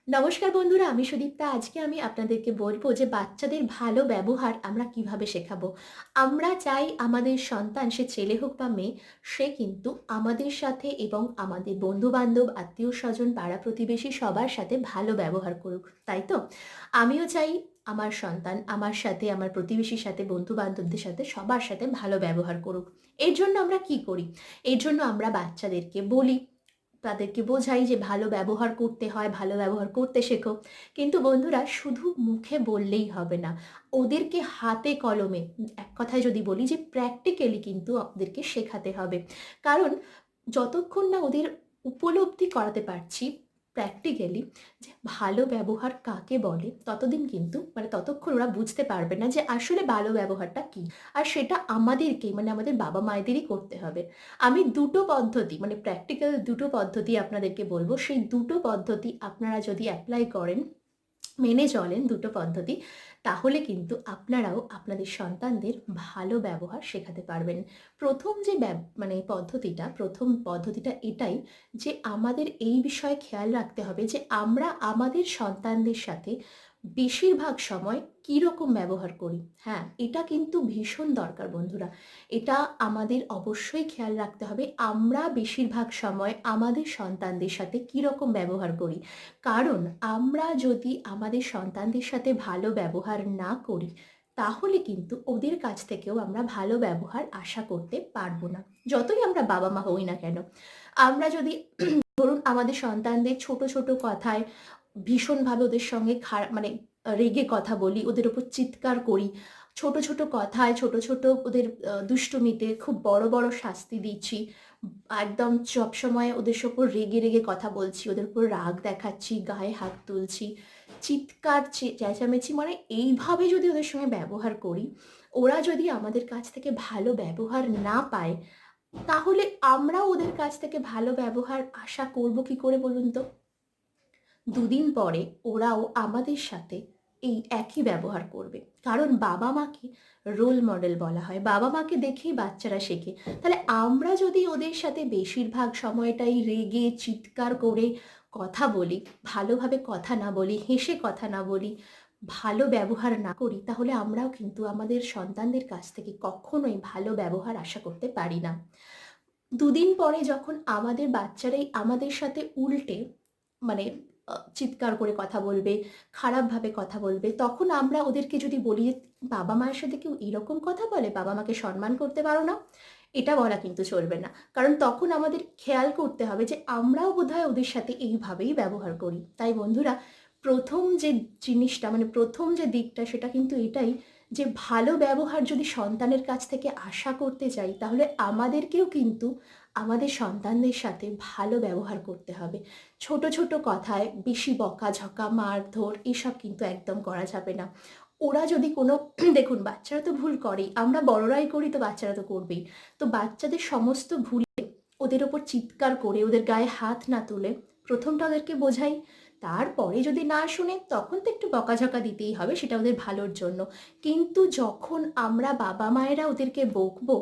নমস্কার বন্ধুরা, আমি সুদীপ্তা। আজকে আমি আপনাদেরকে বলবো যে বাচ্চাদের ভালো ব্যবহার আমরা কিভাবে শেখাবো। আমরা চাই আমাদের সন্তান, সে ছেলে হোক বা মেয়ে, সে কিন্তু আমাদের সাথে এবং আমাদের বন্ধু-বান্ধব, আত্মীয়-স্বজন, পাড়া-প্রতিবেশী সবার সাথে ভালো ব্যবহার করুক, তাই তো? আমিও চাই আমার সন্তান আমার সাথে, আমার প্রতিবেশীর সাথে, বন্ধু-বান্ধবদের সাথে, সবার সাথে ভালো ব্যবহার করুক। এর জন্য আমরা কি করি? এর জন্য আমরা বাচ্চাদেরকে বলি, তাদেরকে বোঝাই যে ভালো ব্যবহার করতে হয়, ভালো ব্যবহার করতে শেখো। কিন্তু বন্ধুরা, শুধু মুখে বললেই হবে না। ওদেরকে হাতে কলমে, এক কথায় যদি বলি যে প্র্যাকটিক্যালি কিন্তু ওদেরকে শেখাতে হবে। কারণ যতক্ষণ না ওদের উপলব্ধি করাতে পারছি প্র্যাকটিক্যালি যে ভালো ব্যবহার কাকে বলে, ততদিন কিন্তু ততক্ষণ ওরা বুঝতে পারবে না যে আসলে ভালো ব্যবহারটা কী। আর সেটা আমাদেরকেই, আমাদের বাবা মায়েদেরই করতে হবে। আমি দুটো পদ্ধতি, প্র্যাকটিক্যাল দুটো পদ্ধতি আপনাদেরকে বলবো। সেই দুটো পদ্ধতি আপনারা যদি অ্যাপ্লাই করেন, মেনে চলেন দুটো পদ্ধতি, তাহলে কিন্তু আপনারাও আপনাদের সন্তানদের ভালো ব্যবহার শেখাতে পারবেন। প্রথম যে প্রথম পদ্ধতিটা এটাই যে আমাদের এই বিষয়ে খেয়াল রাখতে হবে যে আমরা আমাদের সন্তানদের সাথে বেশিরভাগ সময় কীরকম ব্যবহার করি। হ্যাঁ, এটা কিন্তু ভীষণ দরকার বন্ধুরা। এটা আমাদের অবশ্যই খেয়াল রাখতে হবে, আমরা বেশিরভাগ সময় আমাদের সন্তানদের সাথে কীরকম ব্যবহার করি। কারণ আমরা যদি আমাদের সন্তানদের সাথে ভালো ব্যবহার না করি, তাহলে কিন্তু ওদের কাছ থেকেও আমরা ভালো ব্যবহার আশা করতে পারবো না, যতই আমরা বাবা মা হই না কেন। আমরা যদি ধরুন আমাদের সন্তানদের ছোট ছোট কথায় ভীষণভাবে ওদের সঙ্গে রেগে কথা বলি, ওদের ওপর চিৎকার করি, ছোট ছোট কথায়, ছোট ছোট ওদের দুষ্টুমিতে খুব বড় বড় শাস্তি দিচ্ছি, একদম সবসময় ওদের ওপর রেগে রেগে কথা বলছি, ওদের উপর রাগ দেখাচ্ছি, গায়ে হাত তুলছি, চিৎকার চেঁচামেচি, এইভাবে যদি ওদের সঙ্গে ব্যবহার করি, ওরা যদি আমাদের কাছ থেকে ভালো ব্যবহার না পায়, তাহলে আমরা ওদের কাছ থেকে ভালো ব্যবহার আশা করব কি করে বলুন তো? দুদিন পরে ওরাও আমাদের সাথে এই একই ব্যবহার করবে। কারণ বাবা মাকে রোল মডেল বলা হয়, বাবা মাকে দেখেই বাচ্চারা শেখে। তাহলে আমরা যদি ওদের সাথে বেশিরভাগ সময়টাই রেগে চিৎকার করে কথা বলি, ভালোভাবে কথা না বলি, হেসে কথা না বলি, ভালো ব্যবহার না করি, তাহলে আমরাও কিন্তু আমাদের সন্তানদের কাছ থেকে কখনোই ভালো ব্যবহার আশা করতে পারি না। দুদিন পরে যখন আমাদের বাচ্চারাই আমাদের সাথে উল্টে মানে চিৎকার করে কথা বলবে, খারাপভাবে কথা বলবে, তখন আমরা ওদেরকে যদি বলি যে, "বাবা মায়ের সাথে কেউ এরকম কথা বলে? বাবা মাকে সম্মান করতে পারো না?" এটা বলা কিন্তু চলবে না। কারণ তখন আমাদের খেয়াল করতে হবে যে আমরাও বোধহয় ওদের সাথে এইভাবেই ব্যবহার করি। তাই বন্ধুরা, প্রথম যে জিনিসটা, প্রথম যে দিকটা, সেটা কিন্তু এটাই যে ভালো ব্যবহার যদি সন্তানের কাছ থেকে আশা করতে চাই, তাহলে আমাদেরকেও কিন্তু আমাদের সন্তানদের সাথে ভালো ব্যবহার করতে হবে। ছোট ছোট কথায় বেশি বকাঝকা, মারধর এসব কিন্তু একদম করা যাবে না। ওরা যদি কোনো দেখুন, বাচ্চারা তো ভুল করেই, আমরা বড়রাই করি, তো বাচ্চারা তো করবেই। তো বাচ্চাদের সমস্ত ভুলে ওদের ওপর চিৎকার করে, ওদের গায়ে হাত না তুলে প্রথমটা ওদেরকে বোঝাই। তারপরে যদি না শুনে, তখন তো একটু বকাঝকা দিতেই হবে, সেটা ওদের ভালোর জন্য। কিন্তু যখন আমরা বাবা মায়েরা ওদেরকে বকবো,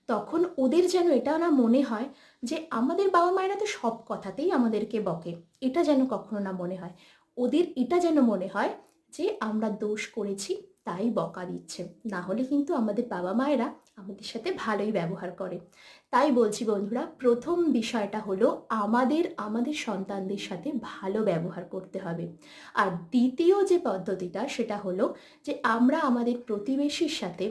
তখন ওদের যেন এটা না মনে হয় যে আমাদের বাবা মায়েরা তো সব কথাতেই আমাদেরকে বকে। এটা যেন কখনো না মনে হয়। ওদের এটা যেন মনে হয় যে আমরা দোষ করেছি, তাই বকা দিচ্ছে। না হলে কিন্তু আমাদের বাবা মায়েরা আমাদের সাথে ভালোই ব্যবহার করে। তাই বলছি বন্ধুরা, প্রথম বিষয়টা হলো আমাদের সন্তানদের সাথে ভালো ব্যবহার করতে হবে। আর দ্বিতীয় যে পদ্ধতিটা, সেটা হলো যে আমরা আমাদের প্রতিবেশীর সাথে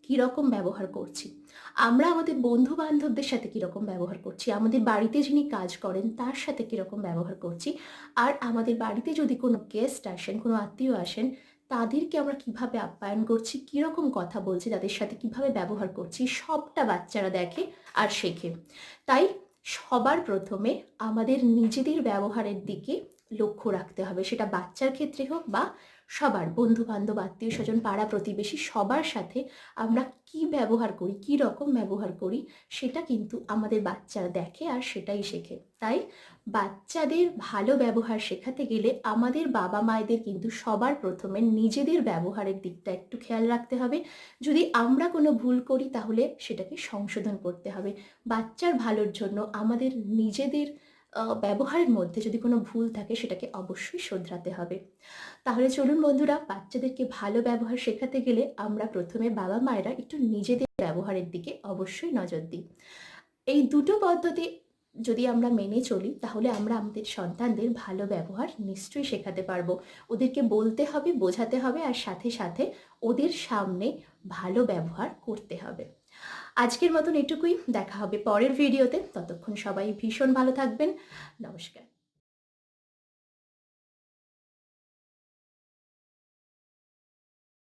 কীরকম ব্যবহার করছি, আমরা আমাদের বন্ধু বান্ধবদের সাথে কীরকম ব্যবহার করছি, আমাদের বাড়িতে যিনি কাজ করেন তার সাথে কীরকম ব্যবহার করছি, আর আমাদের বাড়িতে যদি কোনো গেস্ট আসেন, কোনো আত্মীয় আসেন, তাদেরকে আমরা কিভাবে আপ্যায়ন করছি, কীরকম কথা বলছি, তাদের সাথে কিভাবে ব্যবহার করছি, সবটা বাচ্চারা দেখে আর শেখে। তাই সবার প্রথমে আমাদের নিজেদের ব্যবহারের দিকে লক্ষ্য রাখতে হবে, সেটা বাচ্চার ক্ষেত্রে হোক বা সবার, বন্ধু বান্ধব, আত্মীয় স্বজন, পাড়া প্রতিবেশী, সবার সাথে আমরা কি ব্যবহার করি, কি রকম ব্যবহার করি, সেটা কিন্তু আমাদের বাচ্চারা দেখে আর সেটাই শেখে। তাই বাচ্চাদের ভালো ব্যবহার শেখাতে গেলে আমাদের বাবা মায়েদের কিন্তু সবার প্রথমে নিজেদের ব্যবহারের দিকটা একটু খেয়াল রাখতে হবে। যদি আমরা কোনো ভুল করি, তাহলে সেটাকে সংশোধন করতে হবে। বাচ্চার ভালোর জন্য আমাদের নিজেদের ব্যবহারের মধ্যে যদি কোনো ভুল থাকে সেটাকে অবশ্যই শোধরাতে হবে। তাহলে চলুন বন্ধুরা, বাচ্চাদেরকে ভালো ব্যবহার শেখাতে গেলে আমরা প্রথমে বাবা-মায়েরা একটু নিজেদের ব্যবহারের দিকে অবশ্যই নজর দিই। এই দুটো পদ্ধতি যদি আমরা মেনে চলি তাহলে আমরা আমাদের সন্তানদের ভালো ব্যবহার নিশ্চয়ই শেখাতে পারবো। ওদেরকে বলতে হবে, বোঝাতে হবে আর সাথে, সাথে ওদের সামনে ভালো ব্যবহার করতে হবে। আজকের মতন এটুকুই। দেখা হবে পরের ভিডিওতে। ততক্ষণ সবাই ভীষণ ভালো থাকবেন। নমস্কার।